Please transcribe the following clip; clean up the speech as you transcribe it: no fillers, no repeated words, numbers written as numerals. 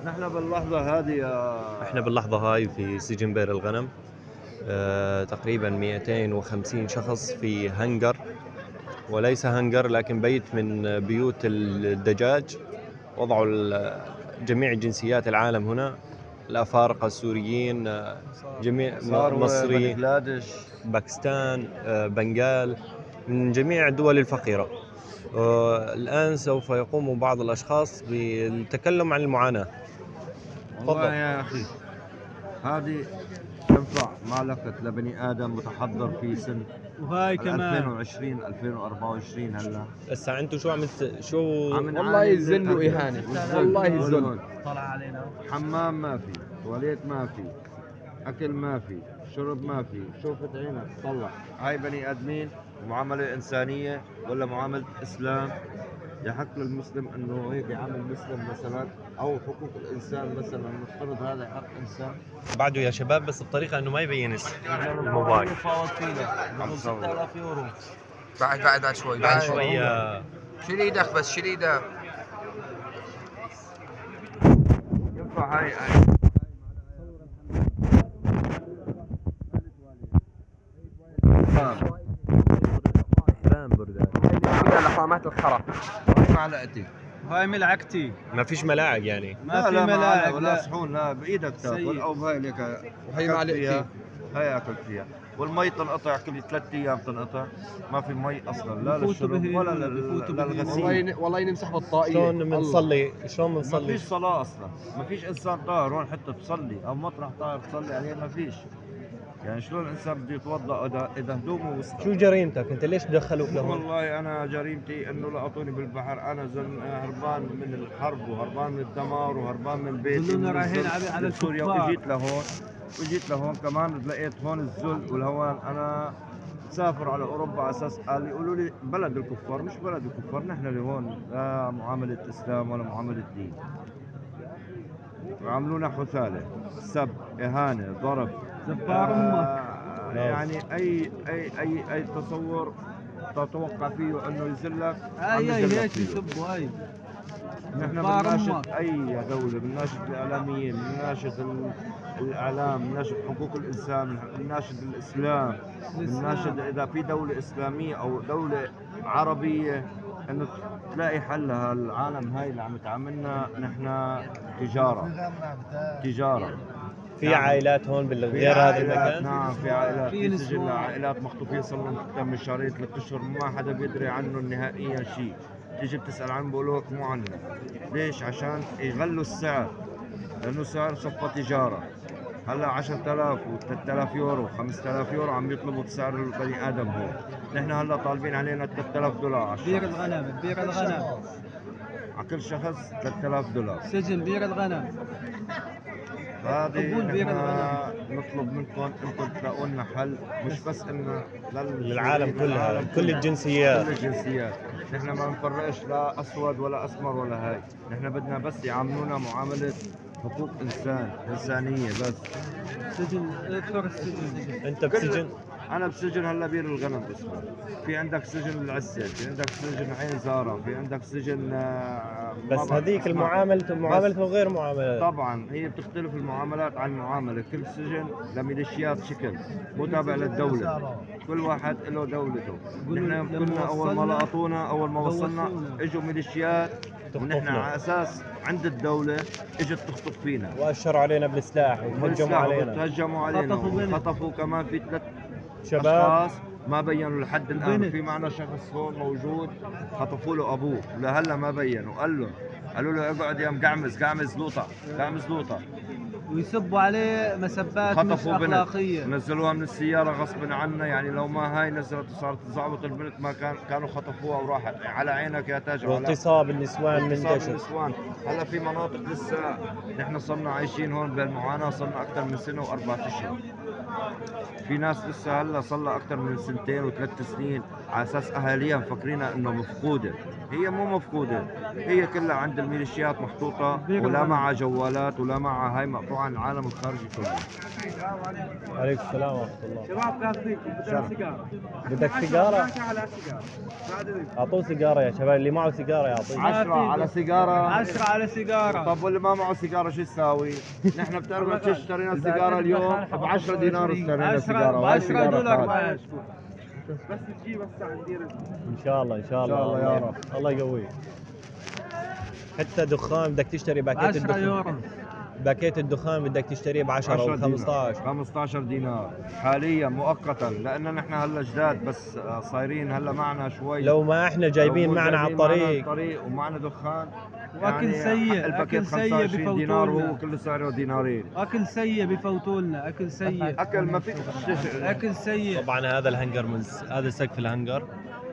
نحن باللحظة هذه احنا باللحظة هاي في سجن بير الغنم. تقريبا 250 شخص في هنجر، وليس هنجر لكن بيت من بيوت الدجاج. وضعوا جميع جنسيات العالم هنا، الأفارقة، السوريين، جميع صاروا مصري، بنغلاديش. باكستان، بنغال، من جميع الدول الفقيرة. الآن سوف يقوم بعض الأشخاص بالتكلم عن المعاناة. والله تفضل. يا أخي، هذه تنفع معلقة لبني آدم متحضر في سن وهاي كمان 2020 2024. هلا هسا انتم شو شو عم والله نعاني يذل وإهانة، والله يذل. طلع علينا. حمام ما في، تواليت ما في، أكل ما في، شرب ما في. شوفت عينك طلع، هاي بني آدمين معاملة إنسانية ولا معاملة إسلام؟ يحق للمسلم انه هيك يعامل مسلم مثلا، او حقوق الانسان مثلا نفترض هذا حق انسان. بعده يا شباب، بس بطريقة انه ما يبين الموبايل. يفاوض فينا عم بيقول صور. 6000 يورو. بعد شوي، بعد شوية. شيل ايدك بس، شيل ايدك. ينفع هاي فيها لحامات الخرا. هاي معلقتي. هاي ملعقتي. ما فيش ملاعق يعني. ما في لا ملاعق ولا لا. صحون، لا بايدك تاكل سيد. او بهاي لك. وهي معلقتي. هاي اكل فيها. والمي تنقطع كل 3 ايام تنقطع. ما في مي اصلا، لا بفوتوا للشرب به ولا هنا، بفوتوا به. للغسيل. والله ينمسح بالطاقية. شلون بنصلي؟ شلون ما بنصلي؟ فيش صلاة اصلا، ما فيش انسان طاهر هون حتى تصلي او مطرح طاهر تصلي عليه، ما فيش. يعني شلون الانسان بده يتوضا اذا هدومه وسخة؟ شو جريمتك انت؟ ليش دخلوك لهون؟ والله انا جريمتي انه لقطوني بالبحر. انا هربان من الحرب وهربان من الدمار وهربان من بيتي كلنا من رايحين الذل على من سوريا، الكفار. واجيت لهون كمان لقيت هون الذل والهوان. انا مسافر على اوروبا على اساس قال يقولوا لي بلد الكفار. مش بلد الكفار، نحن اللي هون لا معامله اسلام ولا معامله دين. عاملونا حثاله، سب، اهانه، ضرب. زفار امك. يعني اي تصور تتوقع فيه انه يذلك عم هاي يذلك هيك فيه. يسبوا هاي. نحن زفار بنناشد امك. اي دوله، بنناشد الاعلاميين، بنناشد الاعلام، بنناشد حقوق الانسان، بنناشد الاسلام، بنناشد اذا في دوله اسلاميه او دوله عربيه انه تلاقي حلها. العالم هاي اللي عم تعاملنا نحن تجاره. في نعم. عائلات هون في غير هذا المكان؟ نعم في عائلات، في في سجن نسوان. عائلات مخطوفين صار لهم اكثر من شهرين 3 اشهر، ما حدا بيدري عنهم نهائيا شيء. تيجي بتسال عنهم بقولوا لك مو عنا. ليش؟ عشان يغلوا السعر، لانه سعر صفى تجاره. هلا 10000 و3000 يورو 5000 يورو عم يطلبوا بسعر البني ادم هون. نحن هلا طالبين علينا $3000 على بير الشخص. الغنم، بير الغنم. على كل شخص $3000. سجن بير الغنم. هذه قبول بير نحن الغنم. نطلب منكم انتم تلاقوا لنا حل، مش بس انه للعالم كلها، للعالم كل كله. الجنسيات. كل الجنسيات. نحن ما بنفرقش لا اسود ولا اسمر ولا هاي. نحن بدنا بس يعاملونا معامله حقوق انسانيه بس. سجن اذكر السجن. انت بسجن؟ انا بسجن هلا بير الغنم اسمه. في عندك سجن العسل، في عندك سجن عين زارة، في عندك سجن بس ما بعرف هذيك اسمها. معاملته غير معاملة. طبعا هي بتختلف المعاملات عن المعامله. كل سجن لميليشيات شكل مو تابع للدوله، كل واحد له دولته. نحن كنا اول ما لقطونا، اول ما وصلنا اجوا ميليشيات، ونحن تخطفنا على اساس عند الدوله اجت تخطف فينا واشروا علينا بالسلاح وهجموا علينا. تهجموا علينا خطفوا بنت. وخطفوا كمان في 3 شباب اشخاص ما بينوا لحد الان. بنت. في معنا شخص هون موجود خطفوا له ابوه لهلا ما بينوا. قالوا له اقعد يا قعمز لوطه. ويسبوا عليه مسبات مش خطفوا بنت اخلاقيه. نزلوها من السياره غصب عنا. يعني لو ما هاي نزلت وصارت تزعبط البنت ما كانوا خطفوها وراحت. على عينك يا تاج. واغتصاب النسوان اغتصاب منتشر. النسوان. هلا في مناطق لسه نحن صرنا عايشين هون بالمعاناه، صرنا اكثر من سنه و4 اشهر. في ناس لسه هلا صار لها اكثر من 2 و3 سنين على اساس اهاليها مفكرينها انه مفقوده. هي مو مفقوده، هي كلها عند الميليشيات محطوطه، ولا معها جوالات ولا معها، هاي مقطوعه عن العالم الخارجي كله. عليكم السلام ورحمة الله. شباب قاصدين بدنا سيجاره. بدك سيجارة؟ على سيجاره. أعطوه سيجارة يا شباب، اللي معه سيجارة يعطيه. 10 على سيجاره. 10 على سيجاره. طب واللي ما معه سيجاره شو يساوي؟ نحن بتعرف قد اشترينا السيجاره اليوم ب 10 دينار اشترينا سيجاره، وهي 10 سيجاره دولار خالص. بس تجي بس عندي رزق. إن شاء الله إن شاء الله. إن شاء الله يا رب. الله يقويك. حتى دخان بدك تشتري باكيت 10 الدخان. يورو. باكيت الدخان بدك تشتريه ب 10 و 15. 15 دينار حاليا مؤقتا، لان نحن هلا جداد بس صايرين هلا معنا شوي. لو ما احنا جايبين لو معنا على معنا الطريق. ومعنا دخان، واكل سيء، الباكيت اكل سيء 25 دينار بفوتولنا. وهو كله سعره دينارين. اكل سيء بفوتوا لنا، اكل سيء. اكل ما فيك اكل سيء. طبعا هذا الهنجر هذا سقف الهنجر